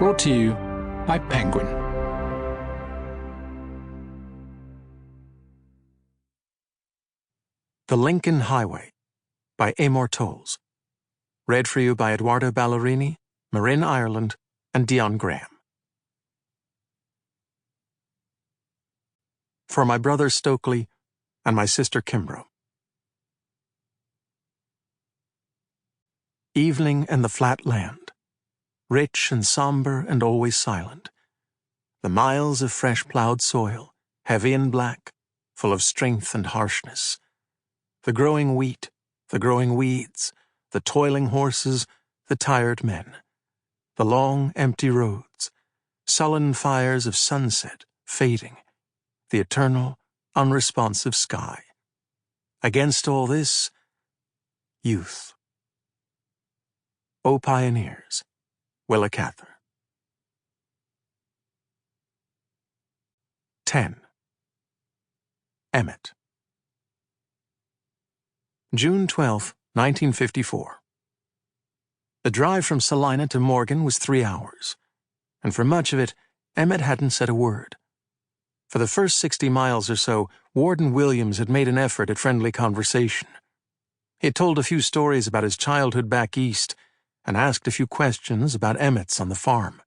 Brought to you by Penguin. The Lincoln Highway by Amor Towles. Read for you by Edoardo Ballerini, Marin, Ireland, and Dion Graham. For my brother Stokely and my sister Kimbrough. Evening and the flat land, rich and somber and always silent. The miles of fresh-plowed soil, heavy and black, full of strength and harshness. The growing wheat, the growing weeds, the toiling horses, the tired men. The long, empty roads, sullen fires of sunset fading, the eternal, unresponsive sky. Against all this, youth. O Pioneers, Willa Cather. 10. Emmett. June 12, 1954. The drive from Salina to Morgan was 3 hours, and for much of it, Emmett hadn't said a word. For the first 60 miles or so, Warden Williams had made an effort at friendly conversation. He had told a few stories about his childhood back east, and asked a few questions about Emmett's on the farm.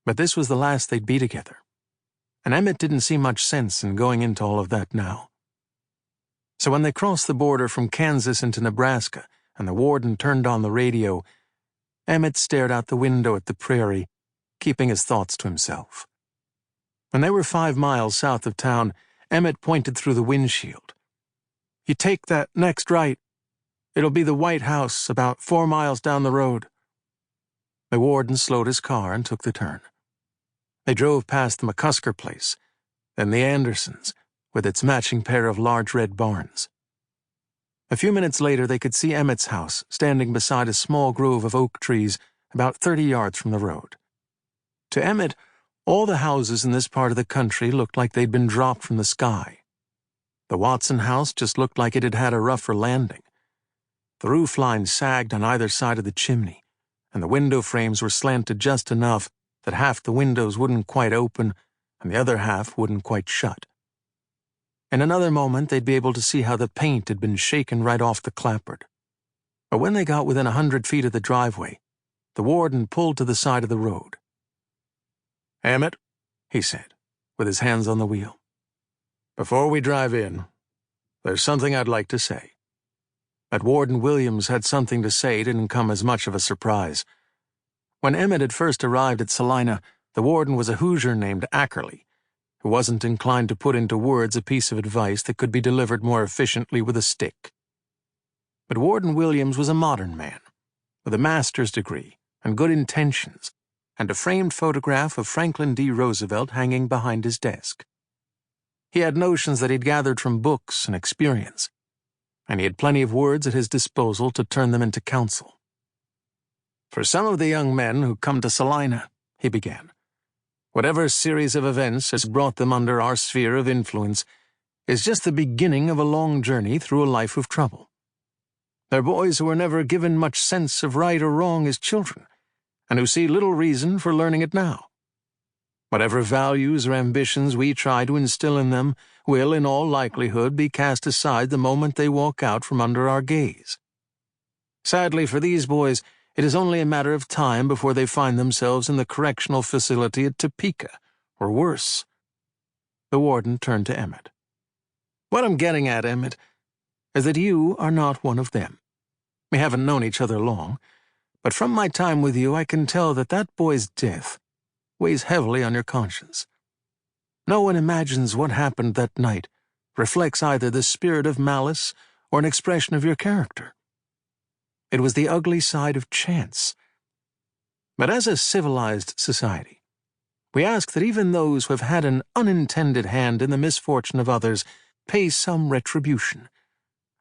But this was the last they'd be together, and Emmett didn't see much sense in going into all of that now. So when they crossed the border from Kansas into Nebraska, and the warden turned on the radio, Emmett stared out the window at the prairie, keeping his thoughts to himself. When they were 5 miles south of town, Emmett pointed through the windshield. "You take that next right. It'll be the White House about 4 miles down the road." The warden slowed his car and took the turn. They drove past the McCusker place, then the Andersons, with its matching pair of large red barns. A few minutes later, they could see Emmett's house standing beside a small grove of oak trees about 30 yards from the road. To Emmett, all the houses in this part of the country looked like they'd been dropped from the sky. The Watson house just looked like it had had a rougher landing. The roof line sagged on either side of the chimney, and the window frames were slanted just enough that half the windows wouldn't quite open and the other half wouldn't quite shut. In another moment, they'd be able to see how the paint had been shaken right off the clapboard. But when they got within 100 feet of the driveway, the warden pulled to the side of the road. "Emmett," he said, with his hands on the wheel, "before we drive in, there's something I'd like to say." That Warden Williams had something to say didn't come as much of a surprise. When Emmett had first arrived at Salina, the warden was a Hoosier named Ackerley, who wasn't inclined to put into words a piece of advice that could be delivered more efficiently with a stick. But Warden Williams was a modern man, with a master's degree and good intentions, and a framed photograph of Franklin D. Roosevelt hanging behind his desk. He had notions that he'd gathered from books and experience, and he had plenty of words at his disposal to turn them into counsel. "For some of the young men who come to Salina," he began, "whatever series of events has brought them under our sphere of influence is just the beginning of a long journey through a life of trouble. They're boys who were never given much sense of right or wrong as children, and who see little reason for learning it now. Whatever values or ambitions we try to instill in them will, in all likelihood, be cast aside the moment they walk out from under our gaze. Sadly for these boys, it is only a matter of time before they find themselves in the correctional facility at Topeka, or worse." The warden turned to Emmett. "What I'm getting at, Emmett, is that you are not one of them. We haven't known each other long, but from my time with you I can tell that that boy's death weighs heavily on your conscience. No one imagines what happened that night reflects either the spirit of malice or an expression of your character. It was the ugly side of chance. But as a civilized society, we ask that even those who have had an unintended hand in the misfortune of others pay some retribution.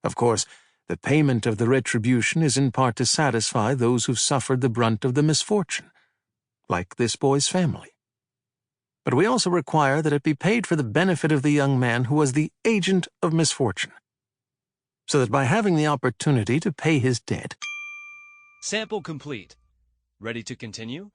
Of course, the payment of the retribution is in part to satisfy those who've suffered the brunt of the misfortune, like this boy's family. But we also require that it be paid for the benefit of the young man who was the agent of misfortune, so that by having the opportunity to pay his debt—" Sample complete. Ready to continue?